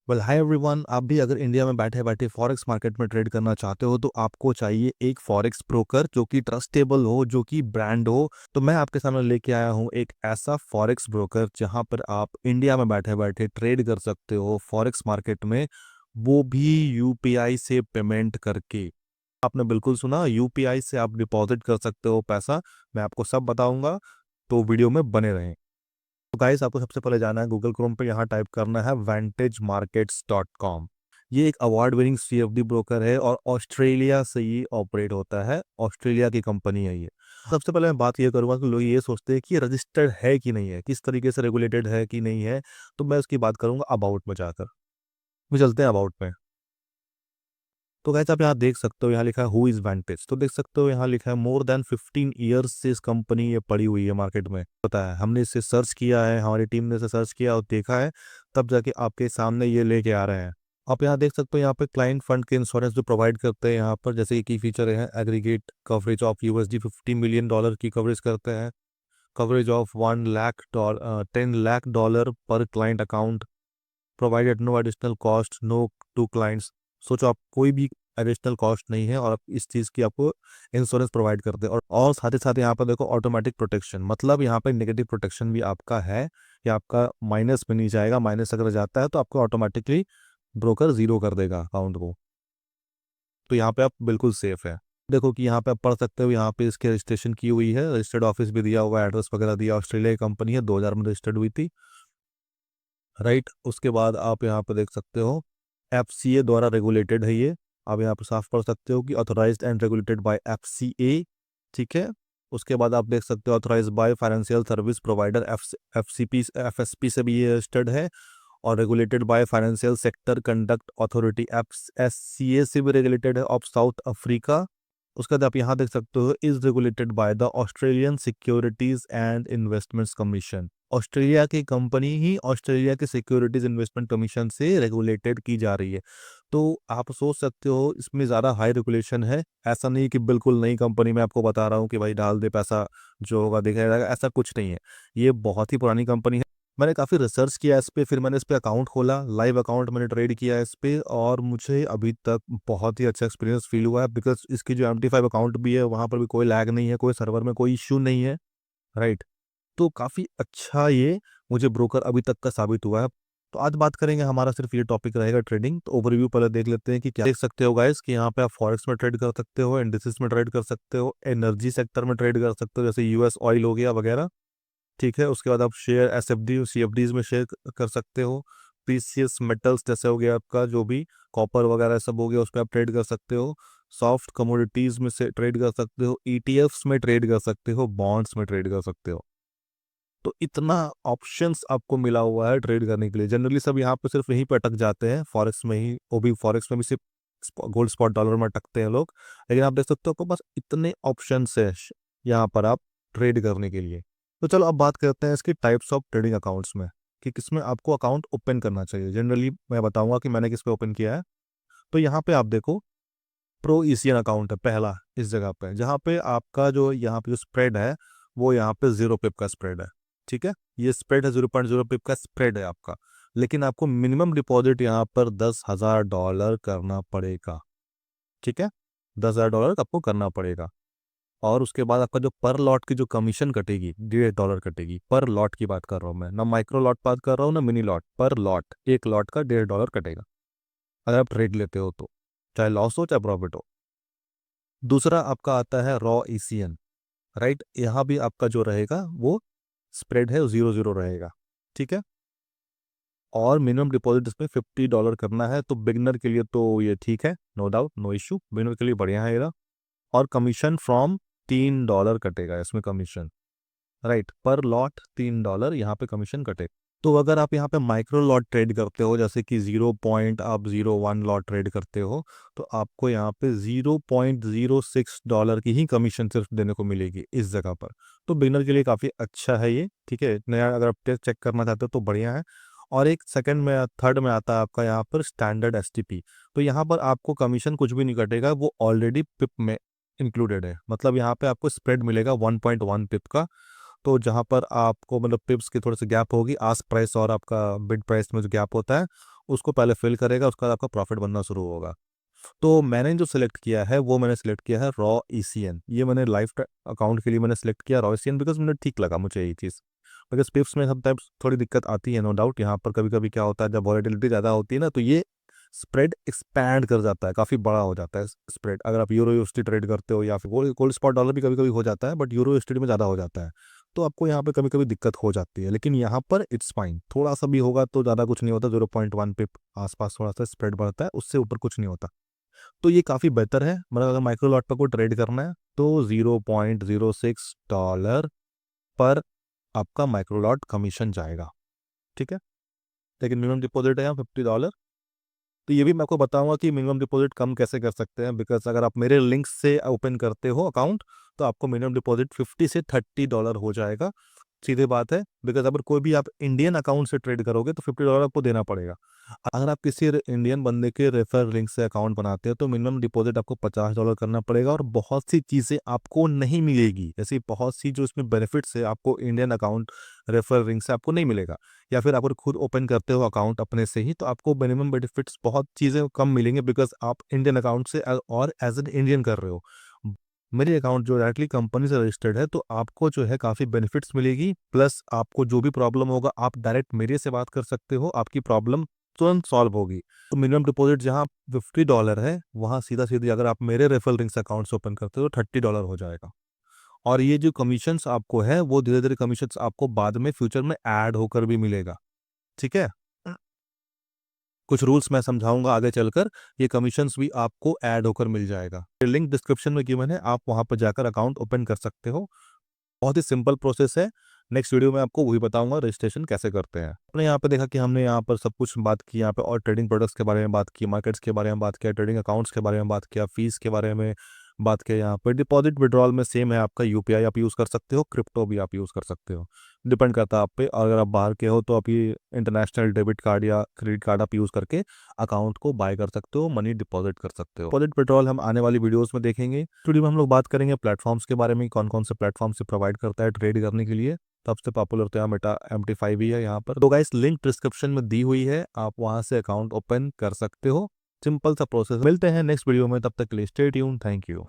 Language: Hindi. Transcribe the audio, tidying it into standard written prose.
वेल हाय एवरीवन, आप भी अगर इंडिया में बैठे बैठे फॉरेक्स मार्केट में ट्रेड करना चाहते हो तो आपको चाहिए एक फॉरेक्स ब्रोकर जो कि ट्रस्टेबल हो, जो कि ब्रांड हो। तो मैं आपके सामने लेके आया हूँ एक ऐसा फॉरेक्स ब्रोकर जहां पर आप इंडिया में बैठे बैठे ट्रेड कर सकते हो फॉरेक्स मार्केट में, वो भी यूपीआई से पेमेंट करके। आपने बिल्कुल सुना, यूपीआई से आप डिपॉजिट कर सकते हो पैसा। मैं आपको सब बताऊंगा, तो वीडियो में बने रहें। तो गाइस, आपको सबसे पहले जाना है गूगल क्रोम पे, यहाँ टाइप करना है vantagemarkets.com। ये एक अवार्ड विनिंग सीएफडी ब्रोकर है और ऑस्ट्रेलिया से ये ऑपरेट होता है। ऑस्ट्रेलिया की कंपनी है ये। सबसे पहले मैं बात ये करूंगा कि लोग ये सोचते हैं कि रजिस्टर्ड है कि नहीं है, किस तरीके से रेगुलेटेड है कि नहीं है। तो मैं उसकी बात करूंगा अबाउट में जाकर। वो चलते हैं अबाउट में। तो गाइस, आप यहाँ देख सकते हो, यहाँ लिखा है हु इज वेंटेज। तो देख सकते हो यहाँ लिखा है मोर देन 15 ईयर्स से इस कंपनी ये पड़ी हुई है मार्केट में। पता है, हमने इसे सर्च किया है, हमारी टीम ने इसे सर्च किया और देखा है, तब जाके आपके सामने ये लेके आ रहे हैं। आप यहाँ देख सकते हो, यहाँ पे क्लाइंट फंड के इंश्योरेंस जो प्रोवाइड करते हैं यहाँ पर, जैसे कि की फीचर है aggregate coverage of USD $50 million की कवरेज करते हैं। Coverage of 1 lakh dollar 10 lakh dollar पर client account, provided no additional cost no to clients. सोचो, आप कोई भी एडिशनल कॉस्ट नहीं है और आप इस चीज़ की आपको इंश्योरेंस प्रोवाइड करते हैं। और साथ ही साथ यहाँ पर देखो ऑटोमेटिक प्रोटेक्शन, मतलब यहाँ पर नेगेटिव प्रोटेक्शन भी आपका है कि आपका माइनस में नहीं जाएगा। माइनस अगर जाता है तो आपको ऑटोमेटिकली ब्रोकर जीरो कर देगा अकाउंट को। तो यहाँ पे आप बिल्कुल सेफ है। देखो कि यहाँ पे आप पढ़ सकते हो, यहाँ पे इसके रजिस्ट्रेशन की हुई है, रजिस्टर्ड ऑफिस भी दिया हुआ है, एड्रेस वगैरह दिया। ऑस्ट्रेलिया की कंपनी है, 2000 में रजिस्टर्ड हुई थी। राइट, उसके बाद आप यहाँ पे देख सकते हो एफसीए द्वारा रेगुलेटेड है ये। आप यहाँ पे साफ पढ़ सकते हो कि authorised and regulated by FCA. ठीक है। उसके बाद आप देख सकते हो authorised by financial service provider FCP FSP से भी ये रजिस्टर्ड है। और regulated by financial sector conduct authority FSCA से भी रेगुलेटेड है ऑफ साउथ अफ्रीका। उसके बाद आप यहाँ देख सकते हो is regulated by the Australian securities and investments commission. Australia की कंपनी ही ऑस्ट्रेलिया के सिक्योरिटीज इन्वेस्टमेंट कमीशन से रेगुलेटेड की जा रही है। तो आप सोच सकते हो इसमें ज़्यादा हाई रेगुलेशन है। ऐसा नहीं कि बिल्कुल नई कंपनी में आपको बता रहा हूँ कि भाई डाल दे पैसा, जो होगा देखा जाएगा, ऐसा कुछ नहीं है। ये बहुत ही पुरानी कंपनी है। मैंने काफ़ी रिसर्च किया इस पे, फिर मैंने इस पे अकाउंट खोला, लाइव अकाउंट मैंने ट्रेड किया इस पे, और मुझे अभी तक बहुत ही अच्छा एक्सपीरियंस फील हुआ है। बिकॉज इसकी जो MT5 अकाउंट भी है वहाँ पर भी कोई लैग नहीं है, कोई सर्वर में कोई इश्यू नहीं है। राइट। तो काफ़ी अच्छा ये मुझे ब्रोकर अभी तक का साबित हुआ है। तो आज बात करेंगे, हमारा सिर्फ ये टॉपिक रहेगा ट्रेडिंग। तो ओवरव्यू पहले देख लेते हैं कि क्या देख सकते हो गाइस कि यहाँ पे आप फॉरेक्स में ट्रेड कर सकते हो, इंडिसेस में ट्रेड कर सकते हो, एनर्जी सेक्टर में ट्रेड कर सकते हो, जैसे यूएस ऑयल हो गया वगैरह। ठीक है। उसके बाद आप शेयर एसएफडी सीएफडीज में शेयर कर सकते हो। प्रीसियस मेटल्स जैसे हो गया आपका, जो भी कॉपर वगैरह सब हो गया, उस पर आप ट्रेड कर सकते हो। सॉफ्ट कमोडिटीज में से ट्रेड कर सकते हो, ईटीएफ्स में ट्रेड कर सकते हो, बॉन्ड्स में ट्रेड कर सकते हो। तो इतना ऑप्शंस आपको मिला हुआ है ट्रेड करने के लिए। जनरली सब यहाँ पे सिर्फ यहीं पे अटक जाते हैं फॉरेक्स में ही, वो भी फॉरेक्स में भी सिर्फ गोल्ड स्पॉट डॉलर में अटकते हैं लोग। लेकिन आप देख सकते हो आपको बस इतने ऑप्शंस है यहाँ पर आप ट्रेड करने के लिए। तो चलो अब बात करते हैं इसकी टाइप्स ऑफ ट्रेडिंग अकाउंट्स में, कि किसमें आपको अकाउंट ओपन करना चाहिए। जनरली मैं बताऊंगा कि मैंने किस पे ओपन किया है। तो यहाँ पे आप देखो, प्रो ईसीएन अकाउंट है पहला इस जगह पे, जहाँ पे आपका जो यहाँ पे जो स्प्रेड है वो यहाँ पे 0 पिप का स्प्रेड है। ठीक है। ये स्प्रेड है, 0.0 पिप का स्प्रेड है आपका। लेकिन आपको मिनिमम डिपॉजिट यहाँ पर $10,000 करना पड़ेगा। ठीक है। $10,000 आपको करना पड़ेगा। और उसके बाद आपका जो पर लॉट की जो कमीशन कटेगी, $1.5 कटेगी। पर लॉट की बात कर रहा हूँ मैं, ना माइक्रो लॉट बात कर रहा हूँ ना मिनी लॉट। पर लॉट, एक लॉट का $1.5 कटेगा अगर आप ट्रेड लेते हो तो, चाहे लॉस हो चाहे प्रॉफिट हो। दूसरा आपका आता है रॉ ईसीएन। राइट, यहाँ भी आपका जो रहेगा वो स्प्रेड है 0-0 रहेगा। ठीक है। और मिनिमम डिपॉजिट इसमें $50 करना है। तो बिगनर के लिए तो ये ठीक है, no doubt, no issue, beginner के लिए बढ़िया है ये। और कमीशन फ्रॉम $3 कटेगा इसमें कमीशन। राइट, पर लॉट $3 यहाँ पे कमीशन कटे। तो अगर आप यहाँ पे माइक्रो लॉट ट्रेड करते हो, जैसे कि 0.01 लॉट ट्रेड करते हो, तो आपको यहाँ पे $0.06 की ही कमीशन सिर्फ देने को मिलेगी इस जगह पर। तो बिगनर के लिए काफ़ी अच्छा है ये। ठीक है, नया अगर आप टेस्ट चेक करना चाहते हो तो बढ़िया है। और एक सेकंड में, थर्ड में आता है आपका यहाँ पर स्टैंडर्ड एसटीपी। तो यहाँ पर आपको कमीशन कुछ भी नहीं कटेगा, वो ऑलरेडी पिप में इंक्लूडेड है। मतलब यहाँ पे आपको स्प्रेड मिलेगा 1.1 पिप का। तो जहाँ पर आपको मतलब पिप्स की थोड़ी सी गैप होगी, आस्क प्राइस और आपका बिड प्राइस में जो गैप होता है, उसको पहले फिल करेगा, उसके बाद आपका प्रॉफिट बनना शुरू होगा। तो मैंने जो सिलेक्ट किया है वो मैंने सिलेक्ट किया है रॉ ईसीएन। ये मैंने लाइफ अकाउंट के लिए मैंने सिलेक्ट किया रॉ ईसीएन, बिकॉज मुझे ठीक लगा मुझे ये चीज़। बिकॉज पिप्स में समटाइम्स थोड़ी दिक्कत आती है, नो डाउट। यहाँ पर कभी कभी क्या होता है, जब वॉलेटिलिटी ज़्यादा होती है ना, तो ये स्प्रेड एक्सपैंड कर जाता है, काफ़ी बड़ा हो जाता है स्प्रेड। अगर आप यूरो यूएसडी ट्रेड करते हो या फिर गोल्ड स्पॉट डॉलर भी कभी कभी हो जाता है, बट यूरो यूएसडी में ज़्यादा हो जाता है, तो आपको यहाँ पे कभी कभी दिक्कत हो जाती है। लेकिन यहाँ पर इट्स फाइन, थोड़ा सा भी होगा तो ज़्यादा कुछ नहीं होता, 0.1 पिप आसपास थोड़ा सा स्प्रेड बढ़ता है, उससे ऊपर कुछ नहीं होता। तो ये काफ़ी बेहतर है। मतलब अगर माइक्रो लॉट पर कोई ट्रेड करना है तो $0.06 पर आपका माइक्रो लॉट कमीशन जाएगा, ठीक है। लेकिन मिनिमम डिपॉजिट है यहाँ $50। तो ये भी मैं आपको बताऊंगा कि मिनिमम डिपॉजिट कम कैसे कर सकते हैं, बिकॉज अगर आप मेरे लिंक से ओपन करते हो अकाउंट तो आपको मिनिमम डिपॉजिट $50 से $30 हो जाएगा। सीधे बात है, बिकॉज अगर कोई भी आप इंडियन अकाउंट से ट्रेड करोगे तो $50 आपको देना पड़ेगा। अगर आप किसी इंडियन बंदे के रेफर लिंक से अकाउंट बनाते हो तो मिनिमम डिपॉजिट आपको $50 करना पड़ेगा, और बहुत सी चीज़ें आपको नहीं मिलेगी। ऐसी बहुत सी जो इसमें बेनिफिट्स है आपको इंडियन अकाउंट रेफर लिंक से आपको नहीं मिलेगा। या फिर आप अगर खुद ओपन करते हो अकाउंट अपने से ही तो आपको मिनिमम बेनिफिट्स बहुत चीज़ें कम मिलेंगे, बिकॉज आप इंडियन अकाउंट से और एज एन इंडियन कर रहे हो। मेरे अकाउंट जो डायरेक्टली कंपनी से रजिस्टर्ड है तो आपको जो है काफ़ी बेनिफिट्स मिलेगी, प्लस आपको जो भी प्रॉब्लम होगा आप डायरेक्ट मेरे से बात कर सकते हो, आपकी प्रॉब्लम तुरंत सॉल्व होगी। तो मिनिमम डिपॉजिट जहाँ $50 है, वहाँ सीधा सीधी अगर आप मेरे रेफरल लिंक से अकाउंट से ओपन करते हो तो $30 हो जाएगा। और ये जो कमीशंस आपको है वो धीरे धीरे कमीशंस आपको बाद में फ्यूचर में ऐड होकर भी मिलेगा, ठीक है। कुछ रूल्स मैं समझाऊंगा आगे चलकर, ये कमीशंस भी आपको ऐड होकर मिल जाएगा। लिंक डिस्क्रिप्शन में गिवन है, आप वहां पर जाकर अकाउंट ओपन कर सकते हो। बहुत ही सिंपल प्रोसेस है। नेक्स्ट वीडियो में आपको वही बताऊंगा रजिस्ट्रेशन कैसे करते हैं। आपने यहाँ पे देखा कि हमने यहाँ पर सब कुछ बात की, यहाँ पे और ट्रेडिंग प्रोडक्ट्स के बारे में बात की, मार्केट्स के बारे में बात किया, ट्रेडिंग अकाउंट्स के बारे में बात किया, फीस के बारे में बात किया। यहाँ पर डिपॉजिट विड्रॉल में सेम है, आपका यूपीआई आप यूज़ कर सकते हो, क्रिप्टो भी आप यूज़ कर सकते हो, डिपेंड करता है आप पे। और अगर आप बाहर के हो तो आप ये इंटरनेशनल डेबिट कार्ड या क्रेडिट कार्ड आप यूज़ करके अकाउंट को बाय कर सकते हो, मनी डिपॉजिट कर सकते हो। डिपॉजिट विड्रॉल हम आने वाली वीडियोस में देखेंगे। वीडियो में हम लोग बात करेंगे प्लेटफॉर्म्स के बारे में, कौन कौन से प्लेटफॉर्म से प्रोवाइड करता है ट्रेड करने के लिए। सबसे पॉपुलर तो यहाँ मेटा MT5 ही है यहाँ पर। तो गाइस लिंक डिस्क्रिप्शन में दी हुई है, आप वहां से अकाउंट ओपन कर सकते हो। सिंपल सा प्रोसेस। मिलते हैं नेक्स्ट वीडियो में, तब तक के लिए स्टे ट्यून्ड, थैंक यू।